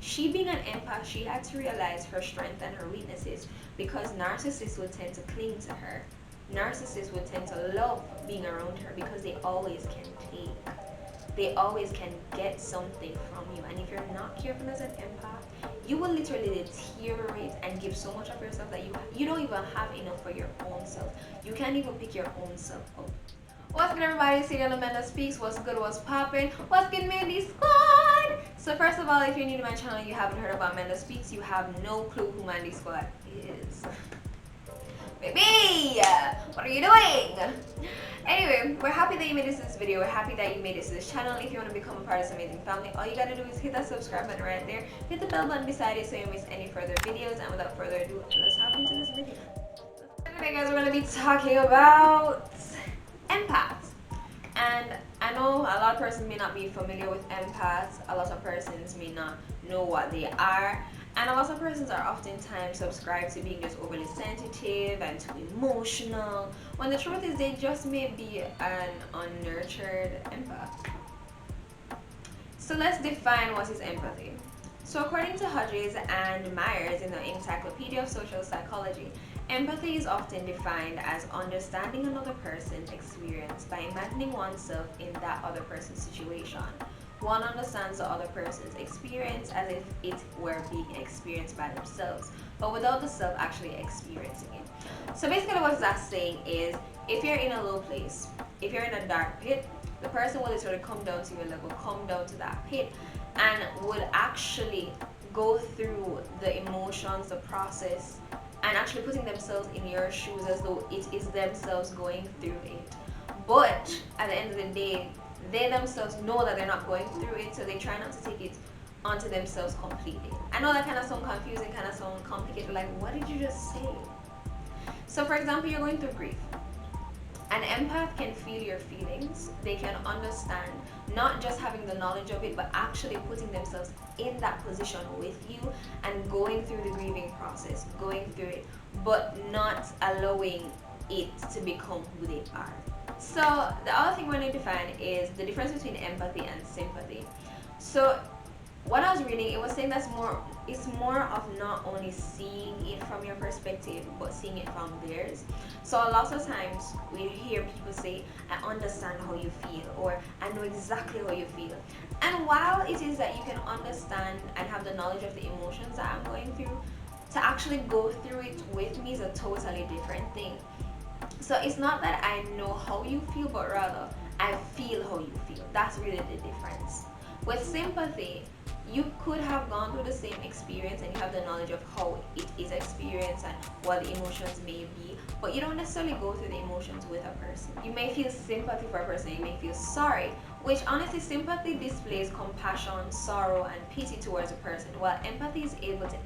She being an empath, she had to realize her strengths and her weaknesses, because narcissists would tend to cling to her. Narcissists would tend to love being around her because they always can take. They always can get something from you. And if you're not careful as an empath, you will literally deteriorate and give so much of yourself that you don't even have enough for your own self. You can't even pick your own self up. What's good, everybody? It's AmandaSpeaks. What's good? What's poppin'? What's good, Mandy Squad? So first of all, if you're new to my channel, you haven't heard about AmandaSpeaks, you have no clue who Mandy Squad is. Baby, what are you doing? Anyway, we're happy that you made it to this video. We're happy that you made it to this channel. If you want to become a part of this amazing family, all you gotta do is hit that subscribe button right there. Hit the bell button beside it so you don't miss any further videos. And without further ado, let's hop into this video. Today, guys, we're gonna be talking about empaths. And I know a lot of persons may not be familiar with empaths. A lot of persons may not know what they are. And a lot of persons are oftentimes subscribed to being just overly sensitive and too emotional, when the truth is they just may be an unnurtured empath. So let's define what is empathy. So according to Hodges and Myers in the Encyclopedia of Social Psychology, empathy is often defined as understanding another person's experience by imagining oneself in that other person's situation. One understands the other person's experience as if it were being experienced by themselves, but without the self actually experiencing it. So basically what that's saying is, if you're in a low place, if you're in a dark pit, the person will literally come down to your level, come down to that pit, and would actually go through the emotions, the process, and actually putting themselves in your shoes as though it is themselves going through it. But at the end of the day, they themselves know that they're not going through it, so they try not to take it onto themselves completely. I know that kind of sound confusing, kind of sound complicated, like what did you just say? So for example, you're going through grief. An empath can feel your feelings. They can understand, not just having the knowledge of it, but actually putting themselves in that position with you and going through the grieving process, going through it, but not allowing it to become who they are. So the other thing we're going to define is the difference between empathy and sympathy. So what I was reading, it was saying it's more of not only seeing it from your perspective, but seeing it from theirs. So a lot of times we hear people say, I understand how you feel, or I know exactly how you feel. And while it is that you can understand and have the knowledge of the emotions that I'm going through, to actually go through it with me is a totally different thing. So it's not that I know how you feel, but rather I feel how you feel. That's really the difference. With sympathy, you could have gone through the same experience and you have the knowledge of how it is experienced and what the emotions may be, but you don't necessarily go through the emotions with a person. You may feel sympathy for a person, you may feel sorry, which honestly, sympathy displays compassion, sorrow, and pity towards a person, while empathy is able to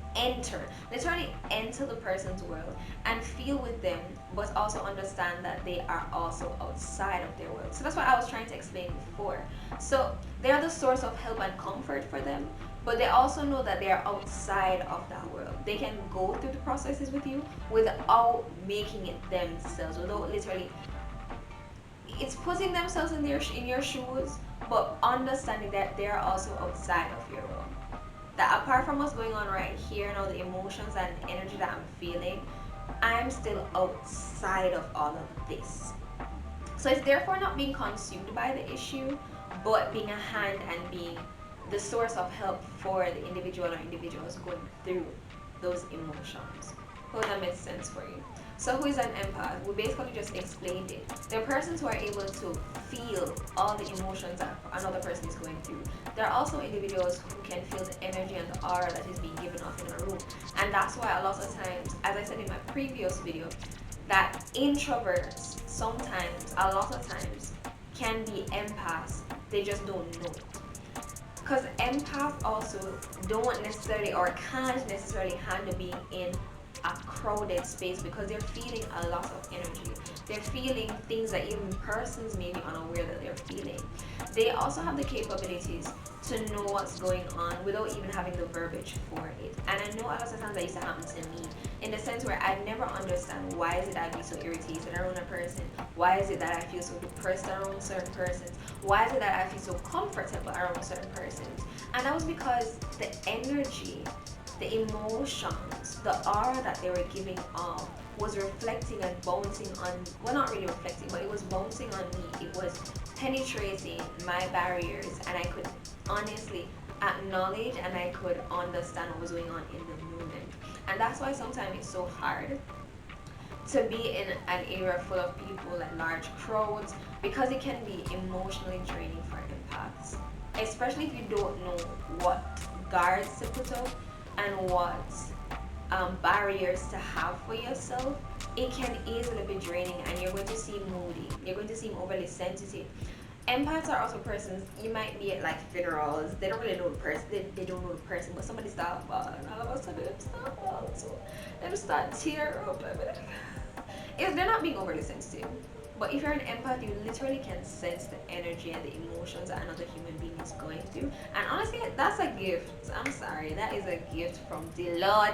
literally enter the person's world and feel with them, but also understand that they are also outside of their world. So that's what I was trying to explain before. So they are the source of help and comfort for them, but they also know that they are outside of that world. They can go through the processes with you without making it themselves, without literally, it's putting themselves in your shoes, but understanding that they are also outside of your world. That apart from what's going on right here and all the emotions and energy that I'm feeling, I'm still outside of all of this. So it's therefore not being consumed by the issue, but being a hand and being the source of help for the individual or individuals going through those emotions. Hope that makes sense for you. So who is an empath? We basically just explained it. They're persons who are able to feel all the emotions that another person is going through. There are also individuals who can feel the energy and the aura that is being given off in a room. And that's why a lot of times, as I said in my previous video, that introverts sometimes, a lot of times, can be empaths. They just don't know it. Because empaths also don't necessarily or can't necessarily handle being in a crowded space because they're feeling a lot of energy. They're feeling things that even persons may be unaware that they're feeling. They also have the capabilities to know what's going on without even having the verbiage for it. And I know a lot of times that used to happen to me, in the sense where I never understand why is it that I be so irritated around a person? Why is it that I feel so depressed around certain persons? Why is it that I feel so comfortable around certain persons? And that was because the energy, the emotions, the aura that they were giving off was reflecting and bouncing on, well, not really reflecting, but it was bouncing on me. It was penetrating my barriers, and I could honestly acknowledge and I could understand what was going on in the moment. And that's why sometimes it's so hard to be in an area full of people, like large crowds, because it can be emotionally draining for empaths, especially if you don't know what guards to put up and what barriers to have for yourself. It can easily be draining, and you're going to seem moody, you're going to seem overly sensitive. Empaths are also persons, you might be at like funerals, they don't really know the person, they don't know the person, but somebody start bawling, and all of a sudden they start bawling, so they start tear up. If they're not being overly sensitive, but if you're an empath, you literally can sense the energy and the emotions that another human being is going through. And honestly, that's a gift. I'm sorry, that is a gift from the Lord.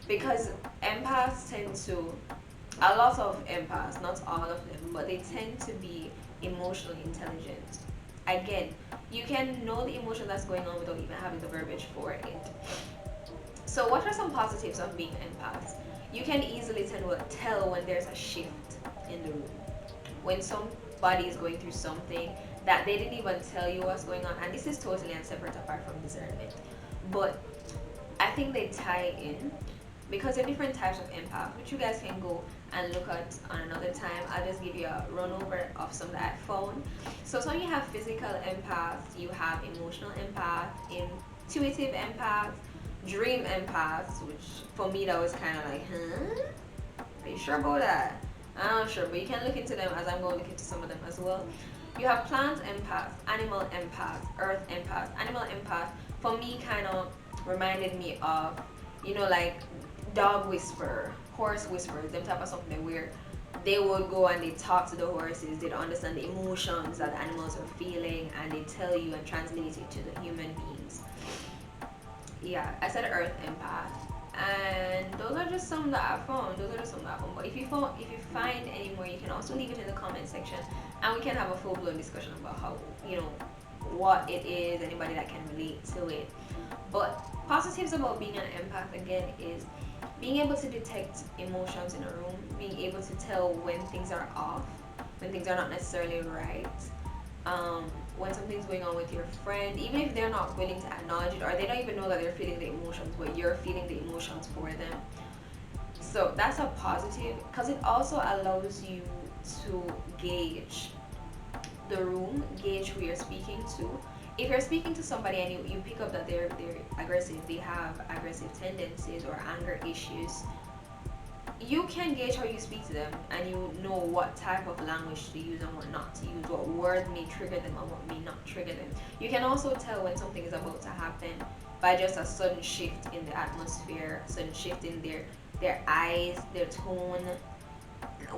Because empaths tend to, a lot of empaths, not all of them, but they tend to be emotionally intelligent. Again, you can know the emotion that's going on without even having the verbiage for it. So what are some positives of being empaths? You can easily tell when there's a shift in the room. When somebody is going through something that they didn't even tell you what's going on, and this is totally and separate apart from discernment. But I think they tie in because there are different types of empath, which you guys can go and look at on another time. I'll just give you a run over of some that I found. So some you have physical empaths, you have emotional empath, intuitive empath, dream empaths, which for me that was kind of like, huh? Are you sure about that? I'm not sure, but you can look into them as I'm going to look into some of them as well. You have plant empath, animal empath, earth empath. Animal empath for me kind of reminded me of, you know, like dog whisperer, horse whisperers, them type of something where they would go and they talk to the horses, they'd understand the emotions that the animals are feeling, and they tell you and translate it to the human beings. Yeah, I said earth empath. And those are just some that I found. But if you find any more, you can also leave it in the comment section, and we can have a full-blown discussion about how, you know, what it is, anybody that can relate to it. But positives about being an empath again is being able to detect emotions in a room, being able to tell when things are off, when things are not necessarily right. When something's going on with your friend, even if they're not willing to acknowledge it, or they don't even know that they're feeling the emotions, but you're feeling the emotions for them. So that's a positive, because it also allows you to gauge the room, gauge who you're speaking to. If you're speaking to somebody and you pick up that they're aggressive, they have aggressive tendencies or anger issues, you can gauge how you speak to them, and you know what type of language to use and what not to use, what word may trigger them and what may not trigger them. You can also tell when something is about to happen by just a sudden shift in the atmosphere, sudden shift in their eyes, their tone.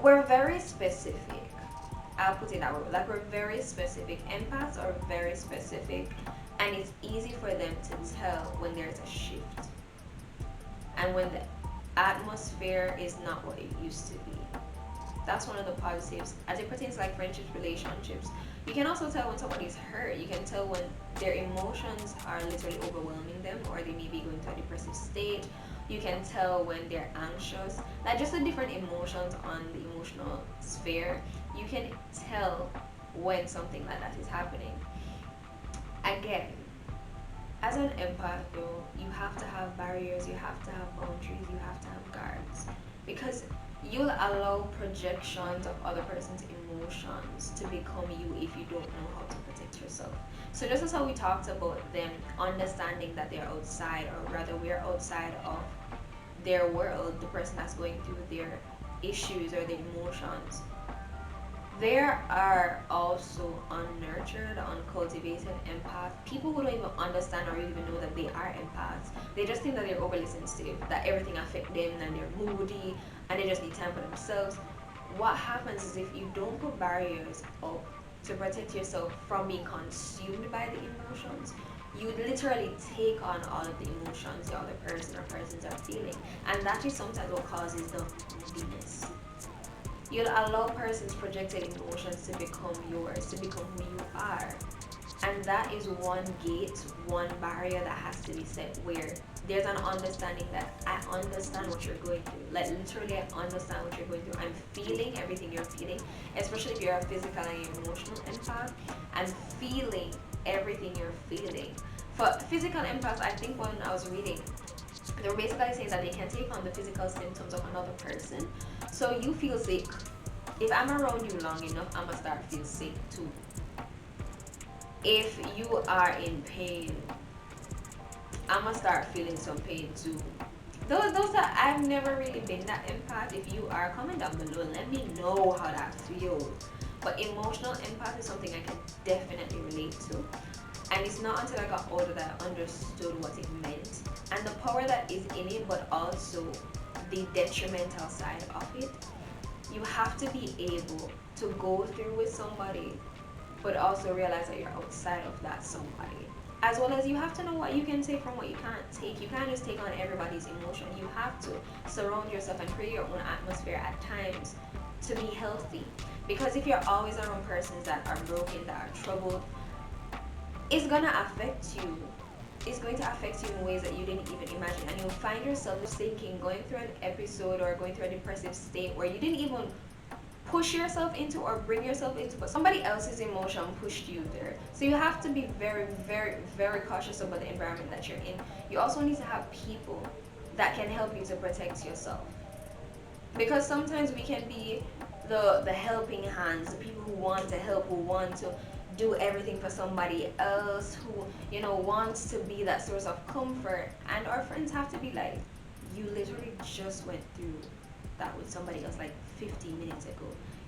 We're very specific. I'll put it that way. Like, we're very specific. Empaths are very specific, and it's easy for them to tell when there's a shift and when the atmosphere is not what it used to be. That's one of the positives as it pertains to like friendships, relationships. You can also tell when somebody's hurt. You can tell when their emotions are literally overwhelming them, or they may be going to a depressive state. You can tell when they're anxious, like just the different emotions on the emotional sphere. You can tell when something like that is happening. Again, as an empath though, you have to have barriers, you have to have boundaries, you have to have guards, because you'll allow projections of other person's emotions to become you if you don't know how to protect yourself. So just as how we talked about them understanding that they're outside, or rather we're outside of their world, the person that's going through their issues or their emotions, there are also unnurtured, uncultivated empaths, people who don't even understand or even know that they are empaths. They just think that they're overly sensitive, that everything affects them, and they're moody, and they just need time for themselves. What happens is, if you don't put barriers up to protect yourself from being consumed by the emotions, you literally take on all of the emotions the other person or persons are feeling, and that is sometimes what causes the moodiness. You'll allow persons' projected emotions to become yours, to become who you are. And that is one gate, one barrier that has to be set, where there's an understanding that I understand what you're going through. Like literally, I understand what you're going through. I'm feeling everything you're feeling, especially if you're a physical and you're emotional empath. I'm feeling everything you're feeling. For physical empaths, I think when I was reading, they were basically saying that they can take on the physical symptoms of another person. So you feel sick. If I'm around you long enough, I'm gonna start to feel sick too. If you are in pain, I'm gonna start feeling some pain too. Those are, I've never really been that empath. If you are, comment down below, let me know how that feels. But emotional empath is something I can definitely relate to. And it's not until I got older that I understood what it meant and the power that is in it, but also the detrimental side of it. You have to be able to go through with somebody, but also realize that you're outside of that somebody. As well as you have to know what you can take from what you can't take. You can't just take on everybody's emotion. You have to surround yourself and create your own atmosphere at times to be healthy. Because if you're always around persons that are broken, that are troubled, it's gonna affect you. It's going to affect you in ways that you didn't even imagine, and you'll find yourself thinking, going through an episode or going through a depressive state where you didn't even push yourself into or bring yourself into, but somebody else's emotion pushed you there. So you have to be very, very, very cautious about the environment that you're in. You also need to have people that can help you to protect yourself, because sometimes we can be the helping hands, the people who want to help, who want to do everything for somebody else, who, you know, wants to be that source of comfort. And our friends have to be like, you literally just went through that with somebody else like 15 minutes ago.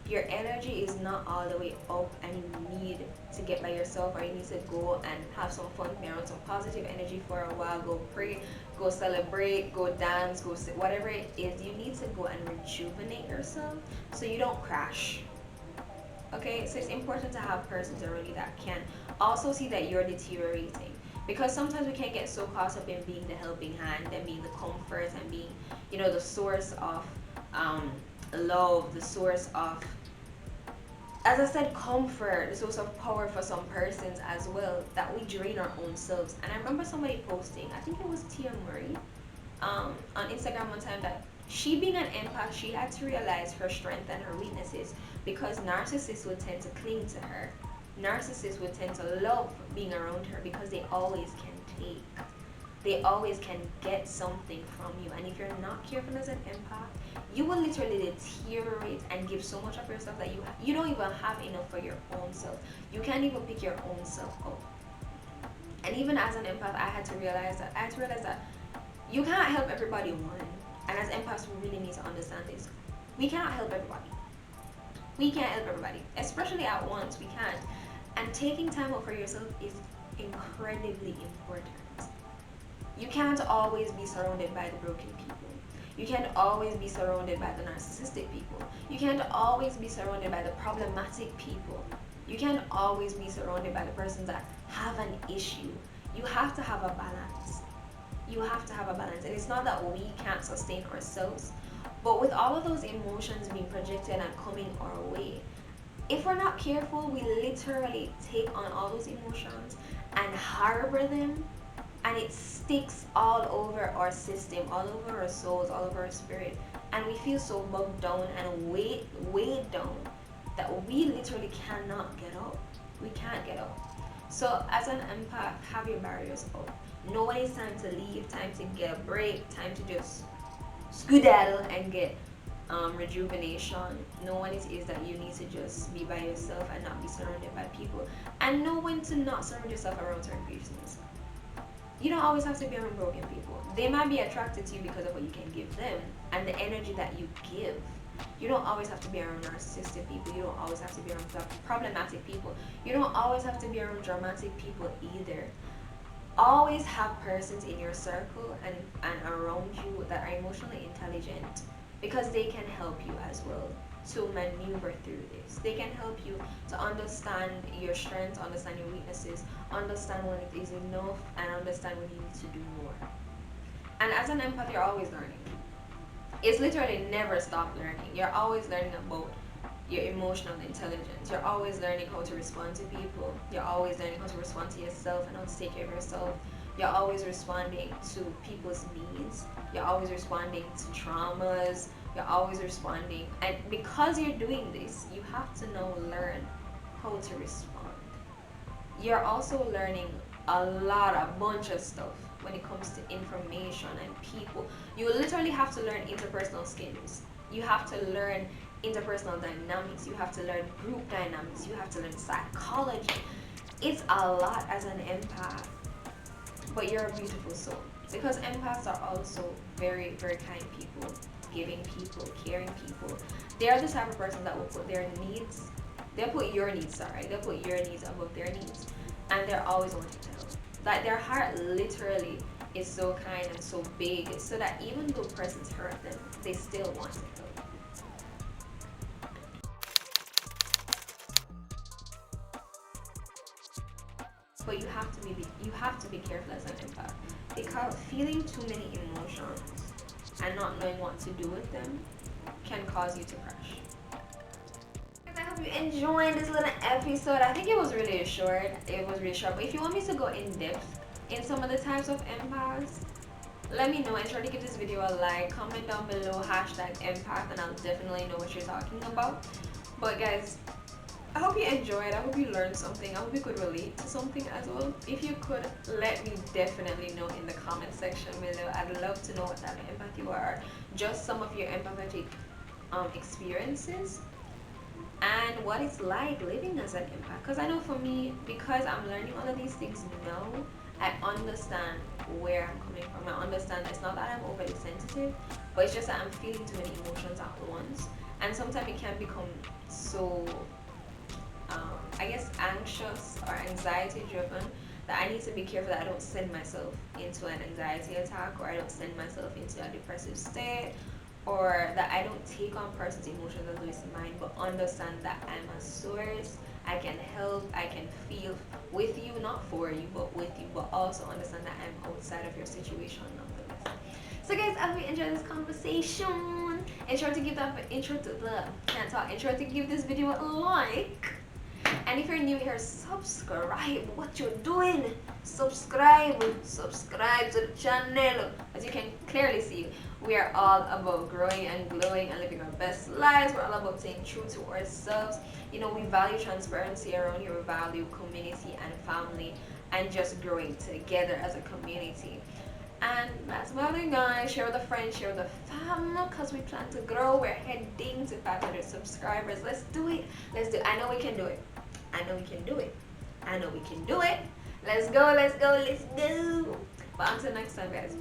Your energy is not all the way up, and you need to get by yourself, or you need to go and have some fun, be around some positive energy for a while, go pray, go celebrate, go dance, go sit, whatever it is. You need to go and rejuvenate yourself so you don't crash. Okay, so it's important to have persons around you that can also see that you're deteriorating, because sometimes we can get so caught up in being the helping hand and being the comfort and being, you know, the source of love, the source of, as I said, comfort, the source of power for some persons as well, that we drain our own selves. And I remember somebody posting, I think it was Tia Murray, on Instagram one time, that she, being an empath, she had to realize her strength and her weaknesses, because narcissists would tend to cling to her. Narcissists would tend to love being around her because they always can take. They always can get something from you. And if you're not careful as an empath, you will literally deteriorate and give so much of yourself that you don't even have enough for your own self. You can't even pick your own self up. And even as an empath, I had to realize that you cannot help everybody, one. And as empaths, we really need to understand this. We cannot help everybody. We can't help everybody, especially at once. We can't. And taking time out for yourself is incredibly important. You can't always be surrounded by the broken people. You can't always be surrounded by the narcissistic people. You can't always be surrounded by the problematic people. You can't always be surrounded by the persons that have an issue. You have to have a balance. You have to have a balance. And it's not that we can't sustain ourselves, but with all of those emotions being projected and coming our way, if we're not careful, we literally take on all those emotions and harbor them, and it sticks all over our system, all over our souls, all over our spirit, and we feel so bogged down and weighed down that we literally cannot get up. We can't get up. So as an empath, have your barriers up. Know when it's time to leave, time to get a break, time to just skedaddle and get rejuvenation. Know when it is that you need to just be by yourself and not be surrounded by people. And know when to not surround yourself around certain persons. You don't always have to be around broken people. They might be attracted to you because of what you can give them and the energy that you give. You don't always have to be around narcissistic people. You don't always have to be around problematic people. You don't always have to be around dramatic people either. Always have persons in your circle and around you that are emotionally intelligent, because they can help you as well to maneuver through this. They can help you to understand your strengths, understand your weaknesses, understand when it is enough, and understand when you need to do more. And as an empath, you're always learning. It's literally never stop learning. You're always learning about your emotional intelligence. You're always learning how to respond to people. You're always learning how to respond to yourself and how to take care of yourself. You're always responding to people's needs. You're always responding to traumas. You're always responding. And because you're doing this, you have to now learn how to respond. You're also learning a bunch of stuff when it comes to information and people. You literally have to learn interpersonal skills. You have to learn interpersonal dynamics. You have to learn group dynamics. You have to learn psychology. It's a lot as an empath, but you're a beautiful soul, because empaths are also very, very kind people, giving people, caring people. They are the type of person that will put their needs, they'll put your needs, sorry, they'll put your needs above their needs, and they're always wanting to help. Like, their heart literally is so kind and so big, so that even though persons hurt them, they still want to help. But you have to be careful as an empath, because feeling too many emotions and not knowing what to do with them can cause you to crash. I hope you enjoyed this little episode. I think it was really short. But if you want me to go in depth in some of the types of empaths, let me know and try to give this video a like. Comment down below #empath and I'll definitely know what you're talking about. But guys, I hope you enjoyed. I hope you learned something. I hope you could relate to something as well. If you could, let me definitely know in the comment section below. I'd love to know what type of empath you are, just some of your empathetic experiences, and what it's like living as an empath. Because I know for me, because I'm learning all of these things now, I understand where I'm coming from. I understand it's not that I'm overly sensitive, but it's just that I'm feeling too many emotions at once, and sometimes it can become so I guess anxious or anxiety driven, that I need to be careful that I don't send myself into an anxiety attack, or I don't send myself into a depressive state, or that I don't take on person's emotions as though it's mine, but understand that I'm a source. I can help, I can feel with you, not for you, but with you, but also understand that I'm outside of your situation nonetheless. So guys, I hope you enjoyed this conversation. Ensure to give this video a like. And if you're new here, subscribe. What you're doing, subscribe to the channel. As you can clearly see, we are all about growing and glowing and living our best lives. We're all about staying true to ourselves. You know, we value transparency around here. We value community and family, and just growing together as a community. And that's about it, guys. Share with a friend, share with a family, because we plan to grow. We're heading to 500 subscribers. Let's do it. I know we can do it. I know we can do it. Let's go. But until next time, guys.